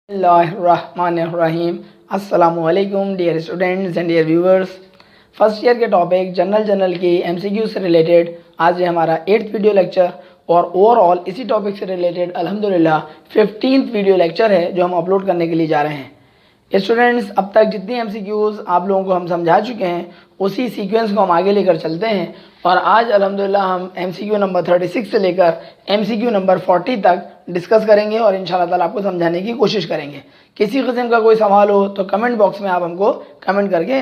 बिस्मिल्लाहिर्रहमानिर्रहीम। अस्सलामुअलैकुम dear students and dear viewers. First year के टॉपिक जनरल की एमसीक्यू से रिलेटेड आज ये हमारा 8th वीडियो लेक्चर और ओवरऑल इसी टॉपिक से रिलेटेड अल्हम्दुलिल्लाह 15th वीडियो लेक्चर है जो हम अपलोड करने के लिए जा रहे हैं। स्टूडेंट्स, अब तक जितनी एमसीक्यूज़ आप लोगों को हम समझा चुके हैं उसी सीक्वेंस को हम आगे लेकर चलते हैं और आज अल्हम्दुलिल्लाह हम एमसीक्यू नंबर 36 से लेकर एमसीक्यू नंबर 40 तक डिस्कस करेंगे और इंशाल्लाह ताला आपको समझाने की कोशिश करेंगे। किसी किस्म का कोई सवाल हो तो कमेंट बॉक्स में आप हमको कमेंट करके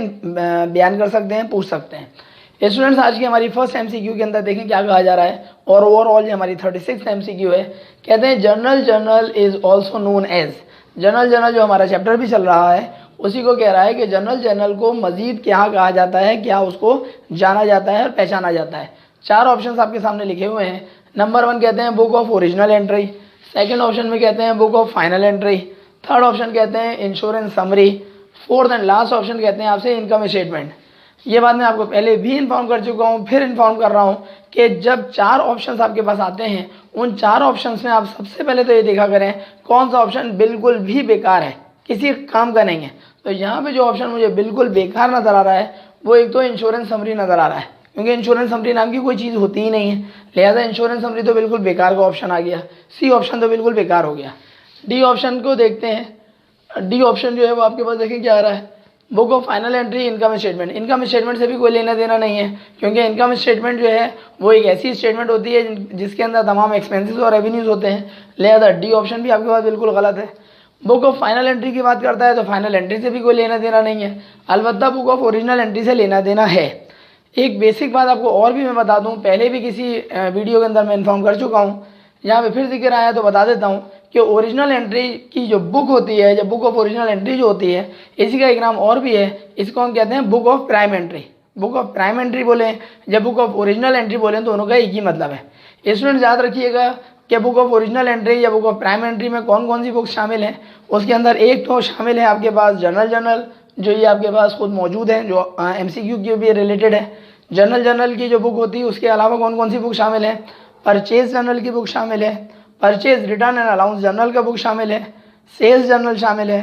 बयान कर सकते हैं, पूछ सकते हैं। स्टूडेंट्स, आज की हमारी फर्स्ट एमसीक्यू के अंदर देखें क्या कहा जा रहा है और ओवरऑल ये हमारी 36 एमसीक्यू है। कहते हैं journal is also known as. Journal जो हमारा चैप्टर भी चल रहा है उसी को कह रहा है कि जनरल को मज़ीद क्या कहा जाता है, क्या उसको जाना जाता है और पहचाना जाता है। 4 ऑप्शंस आपके सामने लिखे हुए हैं। नंबर 1 कहते हैं book of original entry, second option में कहते हैं book of final entry, third option कहते हैं insurance summary, fourth and last option कहते हैं आपसे इनकम स्टेटमेंट। ये बात मैं आपको पहले भी इन्फॉर्म कर चुका हूँ, फिर इन्फॉर्म कर रहा हूँ कि जब 4 ऑप्शंस आपके पास आते हैं उन 4 ऑप्शंस में आप सबसे पहले तो ये देखा करें कौन सा ऑप्शन बिल्कुल भी बेकार है, किसी काम का नहीं है। तो यहाँ पे जो ऑप्शन मुझे बिल्कुल बेकार नज़र आ रहा है वो एक तो इंश्योरेंस समरी नज़र आ रहा है, क्योंकि इंश्योरेंस समरी नाम की कोई चीज़ होती ही नहीं है, लिहाजा इंश्योरेंस समरी तो बिल्कुल बेकार का ऑप्शन आ गया। सी ऑप्शन तो बिल्कुल बेकार हो गया। डी ऑप्शन को देखते हैं। डी ऑप्शन जो है वो आपके पास देखें क्या आ रहा है, book of final entry income statement. Income statement से भी कोई लेना देना नहीं है, क्योंकि इनकम स्टेटमेंट जो है वो एक ऐसी स्टेटमेंट होती है जिसके अंदर तमाम एक्सपेंसेस और रेवेन्यूज़ होते हैं, लिहाजा डी ऑप्शन भी आपके पास बिल्कुल गलत है। बुक ऑफ फाइनल एंट्री की बात करता है तो फाइनल एंट्री से भी कोई लेना देना नहीं है, अलबत्ता बुक ऑफ ओरिजिनल एंट्री से लेना देना है। एक बेसिक बात आपको और भी मैं बता दूं, पहले भी किसी वीडियो के अंदर मैं इन्फॉर्म कर चुका हूं, यहाँ पे फिर जिक्र आया तो बता देता हूं कि ओरिजिनल एंट्री की जो बुक होती है, जब बुक ऑफ ओरिजिनल एंट्री जो होती है, इसी का एक नाम और भी है, इसको हम कहते हैं book of prime entry. Book of prime entry बोलें जब बुक ऑफ ओरिजिनल एंट्री बोलें दोनों का एक ही मतलब है। स्टूडेंट याद रखिएगा कि बुक ऑफ ओरिजिनल एंट्री या बुक ऑफ प्राइम एंट्री में कौन कौन सी बुक्स शामिल हैं। उसके अंदर एक तो शामिल है आपके पास जनरल जो ये आपके पास खुद मौजूद है, जो एमसीक्यू की भी रिलेटेड है। जनरल की जो बुक होती है उसके अलावा कौन कौन सी बुक शामिल है, परचेज जनरल की बुक शामिल है, purchase return and allowance journal का बुक शामिल है, सेल्स जनरल शामिल है,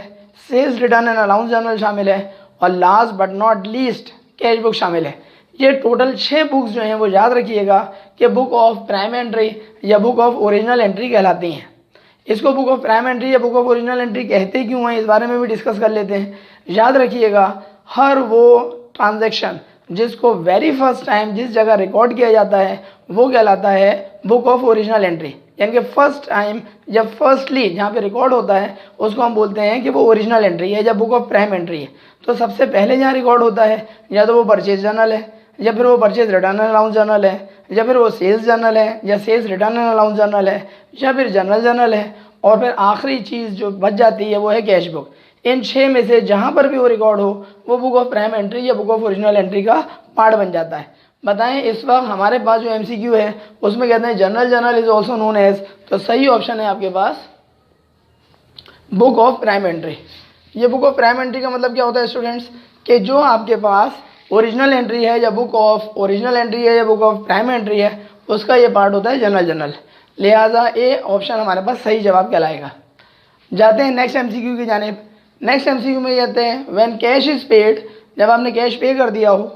sales return and allowance journal शामिल है और last but not least cash book शामिल है। ये टोटल 6 बुक्स जो हैं वो याद रखिएगा कि बुक ऑफ प्राइम एंट्री या बुक ऑफ ओरिजिनल एंट्री कहलाती हैं। इसको बुक ऑफ प्राइम एंट्री या बुक ऑफ ओरिजिनल एंट्री कहते क्यों हैं इस बारे में भी डिस्कस कर लेते हैं। याद रखिएगा हर वो ट्रांजैक्शन जिसको वेरी फर्स्ट टाइम जिस जगह रिकॉर्ड किया जाता है वो कहलाता है बुक ऑफ ओरिजिनल एंट्री, यानी कि फर्स्ट टाइम जब फर्स्टली जहाँ पे रिकॉर्ड होता है उसको हम बोलते हैं कि वो ओरिजिनल एंट्री है या बुक ऑफ प्राइम एंट्री है। तो सबसे पहले जहाँ रिकॉर्ड होता है या तो वो परचेज जर्नल है, या फिर वो purchase return and allowance journal है, या फिर वो सेल्स जर्नल है, या sales return and allowance journal है, या फिर जनरल है, और फिर आखिरी चीज़ जो बच जाती है वो है कैश बुक। इन 6 में से जहाँ पर भी वो रिकॉर्ड हो वो बुक ऑफ प्राइम एंट्री या बुक ऑफ ओरिजिनल एंट्री का पार्ट बन जाता है। बताएं इस वक्त हमारे पास जो एमसीक्यू है उसमें कहते हैं journal is also known as, तो सही ऑप्शन है आपके पास बुक ऑफ प्राइम एंट्री। ये बुक ऑफ प्राइम एंट्री का मतलब क्या होता है स्टूडेंट्स, कि जो आपके पास ओरिजिनल एंट्री है या बुक ऑफ ओरिजिनल एंट्री है या बुक ऑफ प्राइम एंट्री है उसका ये पार्ट होता है जनरल। लिहाजा ए ऑप्शन हमारे पास सही जवाब कहलाएगा। जाते हैं नेक्स्ट एमसीक्यू की जानिब। नेक्स्ट एमसीक्यू में कहते हैं व्हेन कैश इज़ पेड, जब आपने कैश पे कर दिया हो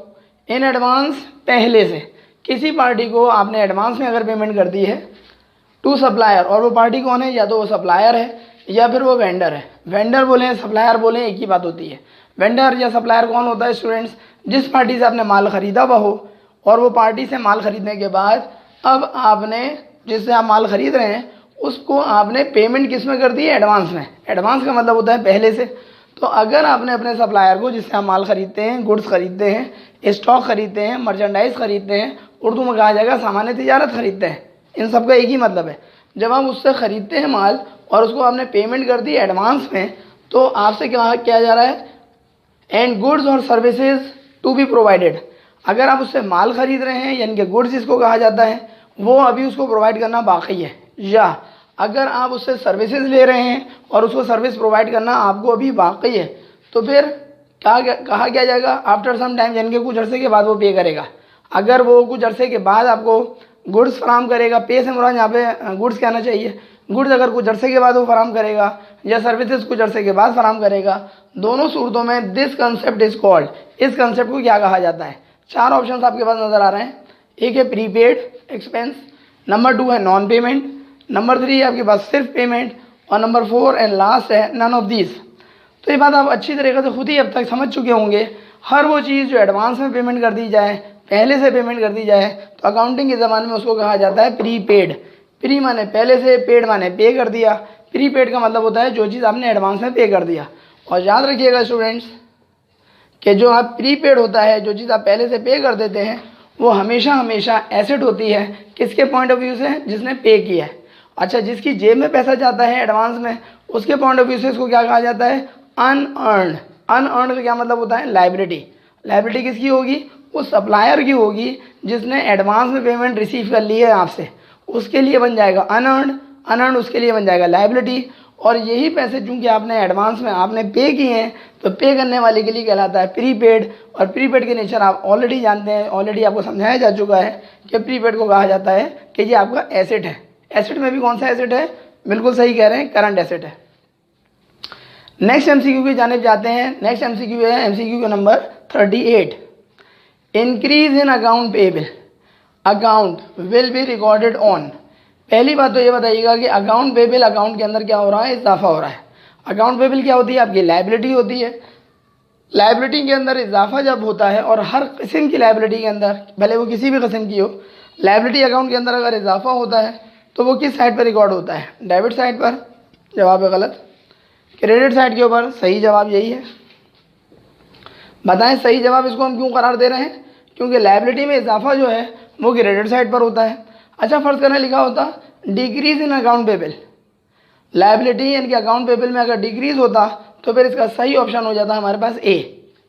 इन एडवांस, पहले से किसी पार्टी को आपने एडवांस में अगर पेमेंट कर दी है टू सप्लायर, और वो पार्टी कौन है, या तो वो सप्लायर है या फिर वो वेंडर है। वेंडर बोलें सप्लायर बोलें एक ही बात होती है। वेंडर या सप्लायर कौन होता है स्टूडेंट्स, जिस पार्टी से आपने माल ख़रीदा हुआ हो और वो पार्टी से माल ख़रीदने के बाद अब आपने जिससे आप माल ख़रीद रहे हैं उसको आपने पेमेंट किस में कर दी है, एडवांस में। एडवांस का मतलब होता है पहले से। तो अगर आपने अपने सप्लायर को जिससे आप माल ख़रीदते हैं, गुड्स ख़रीदते हैं, स्टॉक ख़रीदते हैं, मर्चेंडाइज ख़रीदते हैं, उर्दू में कहा जाएगा सामान तिजारत ख़रीदते हैं, इन सब का एक ही मतलब है। जब आप उससे ख़रीदते हैं माल और उसको आपने पेमेंट कर दी एडवांस में, तो आपसे क्या किया जा रहा है, एंड गुड्स और सर्विसेज टू बी प्रोवाइडेड। अगर आप उससे माल ख़रीद रहे हैं यानी कि गुड्स जिसको कहा जाता है वो अभी उसको प्रोवाइड करना बाकी है, या अगर आप उससे सर्विसेज ले रहे हैं और उसको सर्विस प्रोवाइड करना आपको अभी बाकी है, तो फिर कहा क्या जाएगा, आफ्टर सम टाइम, यानी कि कुछ अरसे के बाद वो पे करेगा। अगर वो कुछ अरसे के बाद आपको गुड्स फराम करेगा, पे से मुराद यहाँ पे गुड्स कहना चाहिए, गुड्स अगर कुछ अरसे के बाद वो फराम करेगा या सर्विसेज कुछ अरसे के बाद फराम करेगा, दोनों सूरतों में दिस कंसेप्ट इज कॉल्ड, इस कंसेप्ट को क्या कहा जाता है। 4 ऑप्शन आपके पास नजर आ रहे हैं। एक है प्रीपेड एक्सपेंस, नंबर 2 है नॉन पेमेंट, नंबर 3 है आपके पास सिर्फ पेमेंट, और नंबर 4 एंड लास्ट है नन ऑफ दीज। तो ये बात आप अच्छी तरीके से खुद ही अब तक समझ चुके होंगे। हर वो चीज़ जो एडवांस में पेमेंट कर दी जाए, पहले से पेमेंट कर दी जाए, तो अकाउंटिंग के ज़माने में उसको कहा जाता है प्रीपेड। प्री माने पहले से, पेड माने पे कर दिया। प्रीपेड का मतलब होता है जो चीज़ आपने एडवांस में पे कर दिया। और याद रखिएगा स्टूडेंट्स कि जो आप प्रीपेड होता है, जो चीज़ आप पहले से पे कर देते हैं, वो हमेशा हमेशा एसेट होती है। किसके पॉइंट ऑफ व्यू से? जिसने पे किया है। अच्छा, जिसकी जेब में पैसा जाता है एडवांस में, उसके पॉइंट ऑफ व्यू से इसको क्या कहा जाता है? अनअर्न्ड। अनअर्न्ड का क्या मतलब होता है? लायबिलिटी। लायबिलिटी किसकी होगी? वो सप्लायर की होगी जिसने एडवांस में पेमेंट रिसीव कर ली है आपसे, उसके लिए बन जाएगा अनअर्न्ड। अनअर्न्ड उसके लिए बन जाएगा लायबिलिटी। और यही पैसे चूंकि आपने एडवांस में आपने पे किए हैं, तो पे करने वाले के लिए कहलाता है प्रीपेड। और प्रीपेड के नेचर आप ऑलरेडी जानते हैं, ऑलरेडी आपको समझाया जा चुका है कि प्रीपेड को कहा जाता है कि ये आपका एसेट है। एसेट में भी कौन सा एसेट है? बिल्कुल सही कह रहे हैं, करंट एसेट है। नेक्स्ट एमसीक्यू की जानिब जाते हैं। नेक्स्ट एमसीक्यू है एमसीक्यू का number 38। Increase in account payable account will be recorded on. पहली बात तो ये बताइएगा कि अकाउंट पेएबल अकाउंट के अंदर क्या हो रहा है? इजाफा हो रहा है। अकाउंट पेएबल क्या होती है? आपकी लायबिलिटी होती है। लायबिलिटी के अंदर इजाफा जब होता है, और हर किस्म की लायबिलिटी के अंदर, भले वो किसी भी किस्म की हो, लायबिलिटी अकाउंट के अंदर अगर इजाफा होता है तो वो किस साइड पर रिकॉर्ड होता है? डेबिट साइड पर। जवाब है गलत। क्रेडिट साइड के ऊपर। सही जवाब यही है। बताएं सही जवाब इसको हम क्यों करार दे रहे हैं? क्योंकि लायबिलिटी में इजाफा जो है वो क्रेडिट साइड पर होता है। अच्छा, फर्ज करने लिखा होता decrease in account payable, liability यानी कि अकाउंट पेएबल में अगर डिक्रीज होता तो फिर इसका सही ऑप्शन हो जाता हमारे पास ए।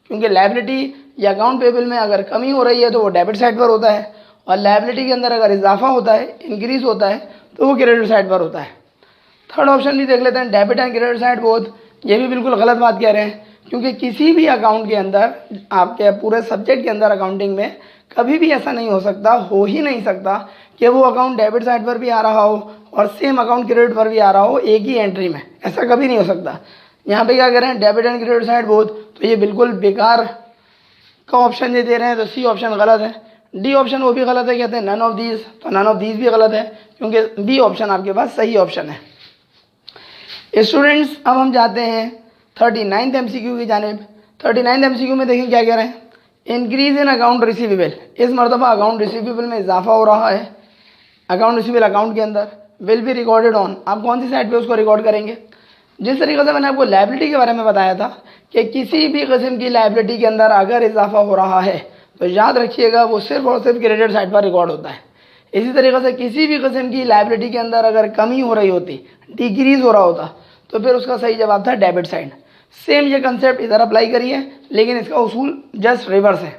क्योंकि लायबिलिटी या अकाउंट पेएबल में अगर कमी हो रही है तो वो डेबिट साइड पर होता है, और लायबिलिटी के अंदर अगर इजाफा होता है, इंक्रीज होता है, तो वो क्रेडिट साइड पर होता है। थर्ड ऑप्शन भी देख लेते हैं, debit and credit side both. ये भी बिल्कुल गलत बात कह रहे हैं, क्योंकि किसी भी अकाउंट के अंदर, आपके पूरे सब्जेक्ट के अंदर अकाउंटिंग में कभी भी ऐसा नहीं हो सकता, हो ही नहीं सकता कि वो अकाउंट डेबिट साइड पर भी आ रहा हो और सेम अकाउंट क्रेडिट पर भी आ रहा हो एक ही एंट्री में। ऐसा कभी नहीं हो सकता। यहाँ पे क्या करें? Debit and credit side both. तो ये बिल्कुल बेकार का ऑप्शन ये दे रहे हैं, तो सी ऑप्शन गलत है। डी ऑप्शन वो भी गलत है, कहते हैं नन ऑफ दीज, तो नन ऑफ दीज भी गलत है, क्योंकि बी ऑप्शन आपके पास सही ऑप्शन है। स्टूडेंट्स, अब हम जाते हैं 39th एमसीक्यू की जानिब। 39th एमसीक्यू में देखिए क्या कह रहे हैं? Increase in account receivable. इस मरतबा अकाउंट रिसीवेबल में इजाफा हो रहा है। अकाउंट रिसीवेबल अकाउंट के अंदर विल बी रिकॉर्डेड ऑन। आप कौन सी साइड पे उसको रिकॉर्ड करेंगे? जिस तरीके से मैंने आपको लायबिलिटी के बारे में बताया था कि किसी भी किस्म की लायबिलिटी के अंदर अगर इजाफा हो रहा है तो याद रखिएगा वो सिर्फ और सिर्फ क्रेडिट साइड पर रिकॉर्ड होता है। इसी तरीके से किसी भी किस्म की लायबिलिटी के अंदर अगर कमी हो रही होती, डिक्रीज हो रहा होता, तो फिर उसका सही जवाब था डेबिट साइड। सेम ये कंसेप्ट इधर अप्लाई करिए, लेकिन इसका उसूल जस्ट रिवर्स है।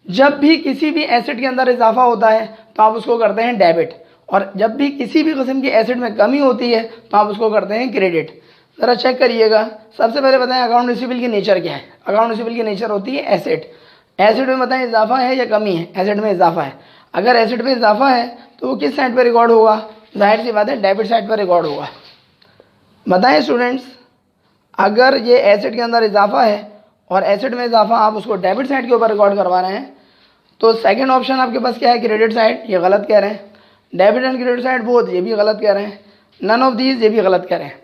जब भी किसी भी एसेट के अंदर इजाफा होता है तो आप उसको करते हैं डेबिट, और जब भी किसी भी किस्म की एसेट में कमी होती है तो आप उसको करते हैं क्रेडिट। ज़रा चेक करिएगा। सबसे पहले बताएं अकाउंट रिसीवेबल की नेचर क्या है? अकाउंट रिसीवेबल की नेचर होती है एसेट। एसेट में बताएं इजाफा है या कमी है? एसेट में इजाफा है। अगर एसेट में इजाफा है तो वो किस साइड पर रिकॉर्ड होगा? जाहिर सी बात है डेबिट साइड पर रिकॉर्ड होगा। बताएं स्टूडेंट्स, अगर ये एसेट के अंदर इजाफा है और एसेट में इजाफा आप उसको डेबिट साइड के ऊपर रिकॉर्ड करवा रहे हैं, तो सेकंड ऑप्शन आपके पास क्या है? Credit side. ये गलत कह रहे हैं। Debit and credit side both, ये भी गलत कह रहे हैं। नन ऑफ दीज, ये भी गलत कह रहे हैं।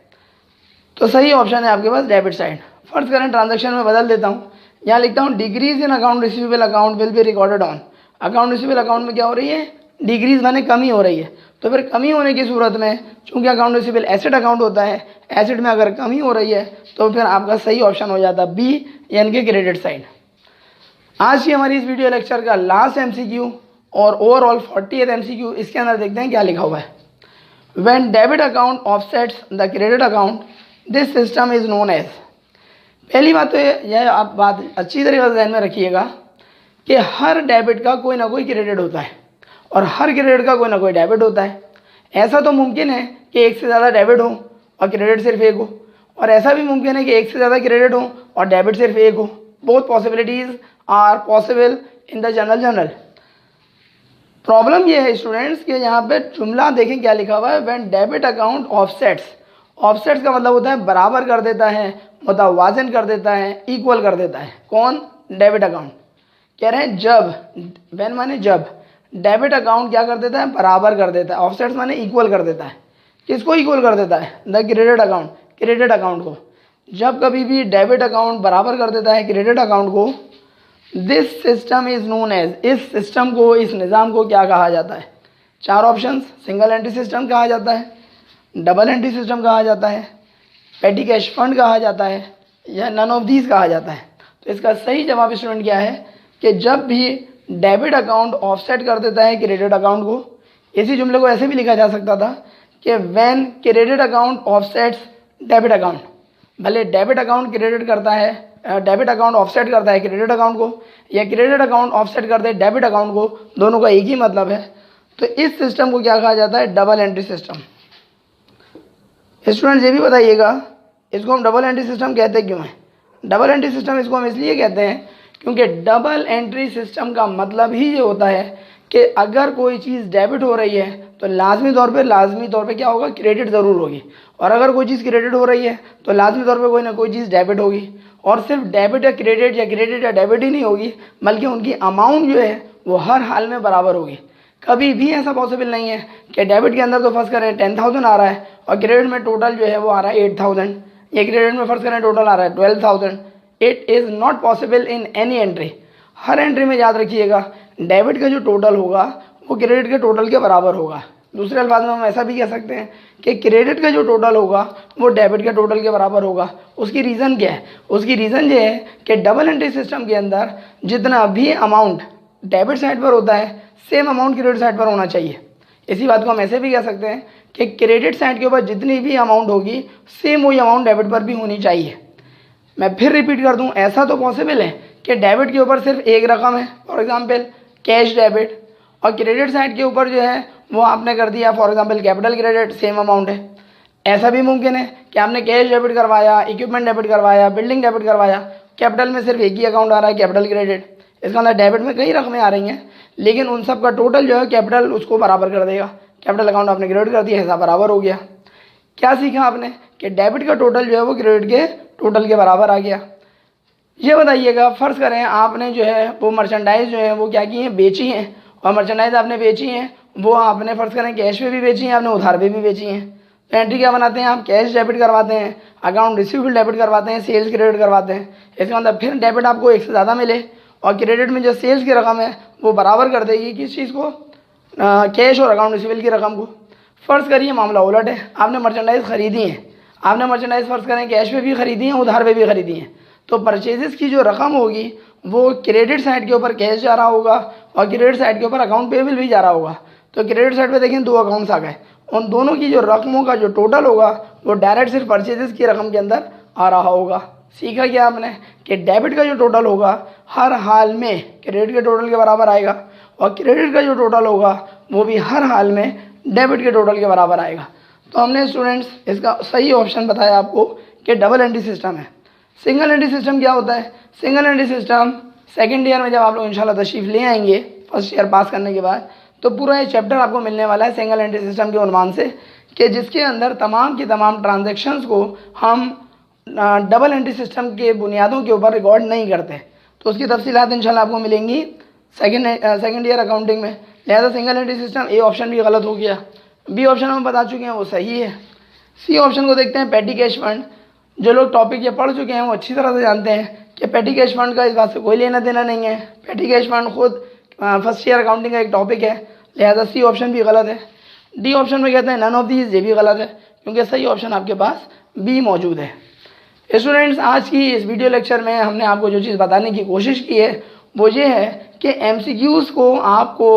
तो सही ऑप्शन है आपके पास डेबिट साइड। फर्ज करें ट्रांजैक्शन में बदल देता हूँ, यहाँ लिखता हूँ decrease in account receivable account will be recorded on. Account receivable account में क्या हो रही है? डिक्रीज माने कमी हो रही है। तो फिर कमी होने की सूरत में, चूंकि अकाउंट रिसीवेबल एसेट अकाउंट होता है, एसेट में अगर कमी हो रही है तो फिर आपका सही ऑप्शन हो जाता बी, यानी कि क्रेडिट साइड। आज की हमारी इस वीडियो लेक्चर का लास्ट एमसीक्यू और ओवरऑल 40th एमसीक्यू, इसके अंदर देखते हैं क्या लिखा हुआ है। When debit account offsets the credit account this system is known as. पहली बात तो यह आप बात अच्छी तरीके से ध्यान में रखिएगा कि हर डेबिट का कोई ना कोई क्रेडिट होता है और हर क्रेडिट का कोई ना कोई डेबिट होता है। ऐसा तो मुमकिन है कि एक से ज़्यादा डेबिट हो और क्रेडिट सिर्फ एक हो, और ऐसा भी मुमकिन है कि एक से ज़्यादा क्रेडिट हो और डेबिट सिर्फ एक हो। Both possibilities are possible in the journal. Problem ये है स्टूडेंट्स कि यहाँ पे जुमला देखें क्या लिखा हुआ है, when debit account offsets. Offsets का मतलब होता है बराबर कर देता है, मुतवाज़न कर देता है, इक्वल कर देता है। कौन? Debit account. कह रहे हैं जब, व्हेन माने जब, डेबिट अकाउंट क्या कर देता है? बराबर कर देता है। ऑफसेट्स माने इक्वल कर देता है। किसको इक्वल कर देता है? The credit account, credit account को। जब कभी भी डेबिट अकाउंट बराबर कर देता है क्रेडिट अकाउंट को, this system is known as, इस सिस्टम को, इस निज़ाम को क्या कहा जाता है? चार ऑप्शंस, सिंगल एंट्री सिस्टम कहा जाता है, डबल एंट्री सिस्टम कहा जाता है, पेटी कैश फंड कहा जाता है, या नन ऑफ दीज कहा जाता है। तो इसका सही जवाब स्टूडेंट क्या है कि जब भी डेबिट अकाउंट ऑफसेट कर देता है क्रेडिट अकाउंट को। इसी जुमले को ऐसे भी लिखा जा सकता था कि when credit account offsets debit account. भले डेबिट अकाउंट क्रेडिट करता है, डेबिट अकाउंट ऑफसेट करता है क्रेडिट अकाउंट को, या क्रेडिट अकाउंट ऑफसेट करते हैं डेबिट अकाउंट को, दोनों का एक ही मतलब है। तो इस सिस्टम को क्या कहा जाता है? Double entry system. स्टूडेंट्स ये भी बताइएगा, इसको हम डबल एंट्री सिस्टम कहते क्यों हैं? डबल एंट्री सिस्टम इसको हम इसलिए कहते हैं क्योंकि डबल एंट्री सिस्टम का मतलब ही ये होता है कि अगर कोई चीज़ डेबिट हो रही है तो लाजमी तौर पे क्या होगा? क्रेडिट ज़रूर होगी। और अगर कोई चीज़ क्रेडिट हो रही है तो लाजमी तौर पे कोई ना कोई चीज़ डेबिट होगी। और सिर्फ डेबिट या क्रेडिट या डेबिट ही नहीं होगी, बल्कि उनकी अमाउंट जो है वो हर हाल में बराबर होगी। कभी भी ऐसा पॉसिबल नहीं है कि डेबिट के अंदर तो फर्ज करें 10,000 आ रहा है और क्रेडिट में टोटल जो है वो आ रहा है 8,000, या क्रेडिट में फर्ज करें टोटल आ रहा है 12,000। It is not possible in any entry. Her entry में याद रखिएगा डेबिट का जो टोटल होगा वो क्रेडिट के टोटल के बराबर होगा। दूसरे अल्फाज में हम ऐसा भी कह सकते हैं कि क्रेडिट का जो टोटल होगा वो डेबिट के टोटल के बराबर होगा। उसकी रीज़न क्या है? उसकी रीज़न ये है कि डबल एंट्री सिस्टम के अंदर जितना भी अमाउंट डेबिट साइड पर होता है सेम अमाउंट क्रेडिट साइड पर होना चाहिए। इसी बात को हम ऐसे भी कह सकते हैं कि क्रेडिट साइड के ऊपर जितनी भी अमाउंट होगी सेम वही अमाउंट डेबिट पर भी होनी चाहिए। मैं फिर रिपीट कर दूं, ऐसा तो पॉसिबल है कि डेबिट के ऊपर सिर्फ एक रकम है, फॉर एग्जांपल कैश डेबिट, और क्रेडिट साइड के ऊपर जो है वो आपने कर दिया for example capital credit, same amount है। ऐसा भी मुमकिन है कि आपने कैश डेबिट करवाया, इक्विपमेंट डेबिट करवाया, बिल्डिंग डेबिट करवाया, कैपिटल में सिर्फ एक ही अकाउंट आ रहा है कैपिटल क्रेडिट। इसका अंदर डेबिट में कई रकमें आ रही हैं, लेकिन उन सब का टोटल जो है कैपिटल उसको बराबर कर देगा। कैपिटल अकाउंट आपने क्रेडिट कर दिया, हिसाब बराबर हो गया। क्या सीखा आपने? कि डेबिट का टोटल जो है वो क्रेडिट के टोटल के बराबर आ गया। ये बताइएगा, फ़र्ज़ करें आपने जो है वो मर्चेंडाइज जो है वो क्या की हैं? बेची हैं। और मर्चेंडाइज आपने बेची हैं वो आपने फ़र्ज़ करें कैश पे भी बेची हैं, आपने उधार पे भी बेची हैं। तो एंट्री क्या बनाते हैं आप? कैश डेबिट करवाते हैं, अकाउंट रिसीवेबल डेबिट करवाते हैं, सेल्स क्रेडिट करवाते हैं। इसका मतलब फिर डेबिट आपको एक से ज़्यादा मिले और क्रेडिट में जो सेल्स की रकम है वो बराबर कर देगी किस चीज़ को? कैश और अकाउंट रिसीवेबल की रकम को। फ़र्ज़ करिए मामला उलट है, आपने मर्चेंडाइज ख़रीदी है, आपने मर्चेंडाइज फ़र्ज़ करें कैश पे भी ख़रीदी है, उधार पे भी ख़रीदी है। तो परचेजेस की जो रकम होगी वो क्रेडिट साइड के ऊपर कैश जा रहा होगा और क्रेडिट साइड के ऊपर अकाउंट पेबल भी जा रहा होगा। तो क्रेडिट साइड पे देखें दो अकाउंट्स आ गए, उन दोनों की जो रकमों का जो टोटल होगा वो डायरेक्ट सिर्फ परचेजेस की रकम के अंदर आ रहा होगा। सीखा क्या आपने? कि डेबिट का जो टोटल होगा हर हाल में क्रेडिट के टोटल के बराबर आएगा और क्रेडिट का जो टोटल होगा वो भी हर हाल में डेबिट के टोटल के बराबर आएगा। तो हमने स्टूडेंट्स इसका सही ऑप्शन बताया आपको कि डबल एंट्री सिस्टम है। सिंगल एंट्री सिस्टम क्या होता है? Single entry system second year में जब आप लोग इंशाल्लाह तशरीफ़ ले आएंगे फर्स्ट ईयर पास करने के बाद, तो पूरा ये चैप्टर आपको मिलने वाला है सिंगल एंट्री सिस्टम के उन्वान से, कि जिसके अंदर तमाम की तमाम ट्रांजेक्शन्स को हम डबल एंट्री सिस्टम के बुनियादों के ऊपर रिकॉर्ड नहीं करते। तो उसकी तफसीलात इंशाल्लाह आपको मिलेंगी सेकेंड ईयर अकाउंटिंग में। लिहाजा single entry system A option भी गलत हो गया, बी ऑप्शन हम बता चुके हैं वो सही है। सी ऑप्शन को देखते हैं, पेटी कैश फंड। जो लोग टॉपिक ये पढ़ चुके हैं वो अच्छी तरह से जानते हैं कि पेटी कैश फंड का इस बात से कोई लेना देना नहीं है। पेटी कैश फंड खुद फर्स्ट ईयर अकाउंटिंग का एक टॉपिक है, लिहाजा सी ऑप्शन भी गलत है। डी ऑप्शन में कहते हैं नन ऑफ दीज, ये भी गलत है क्योंकि सही ऑप्शन आपके पास बी मौजूद है। स्टूडेंट्स आज की इस वीडियो लेक्चर में हमने आपको जो चीज़ बताने की कोशिश की है वो ये है कि MCQs को आपको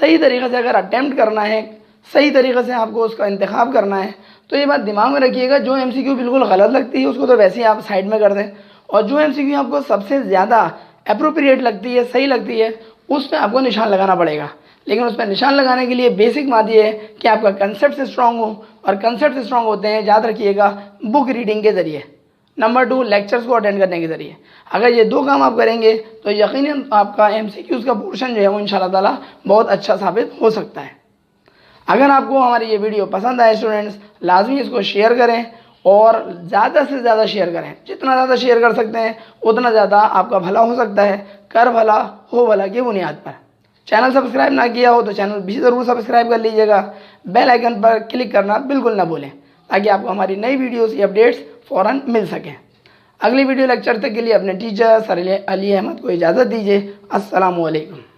सही तरीके से अगर अटैम्प्ट करना है, सही तरीके से आपको उसका इंतखाब करना है, तो ये बात दिमाग में रखिएगा, जो MCQ बिल्कुल गलत लगती है उसको तो वैसे ही आप साइड में कर दें, और जो MCQ आपको सबसे ज़्यादा अप्रोप्रिएट लगती है, सही लगती है, उस पर आपको निशान लगाना पड़ेगा। लेकिन उस पर निशान लगाने के लिए बेसिक बात ये है कि आपका कंसेप्ट स्ट्रांग हो, और कंसेप्ट स्ट्रांग होते हैं याद रखिएगा बुक रीडिंग के ज़रिए। नंबर 2 लेक्चर्स को अटेंड करने के ज़रिए। अगर ये 2 काम आप करेंगे तो यकीनन आपका MCQs का पोर्शन जो है वो इंशाल्लाह ताला बहुत अच्छा साबित हो सकता है। अगर आपको हमारी ये वीडियो पसंद आए स्टूडेंट्स, लाजमी इसको शेयर करें और ज़्यादा से ज़्यादा शेयर करें। जितना ज़्यादा शेयर कर सकते हैं उतना ज़्यादा आपका भला हो सकता है। कर भला हो भला की बुनियाद पर। चैनल सब्सक्राइब ना किया हो तो चैनल भी ज़रूर सब्सक्राइब कर लीजिएगा। बेल आइकन पर क्लिक करना बिल्कुल ना भूलें ताकि आपको हमारी नई वीडियोस की अपडेट्स फ़ौरन मिल सकें। अगली वीडियो लेक्चर तक के लिए अपने टीचर सर अली अहमद को इजाज़त दीजिए। अस्सलामु अलैकुम।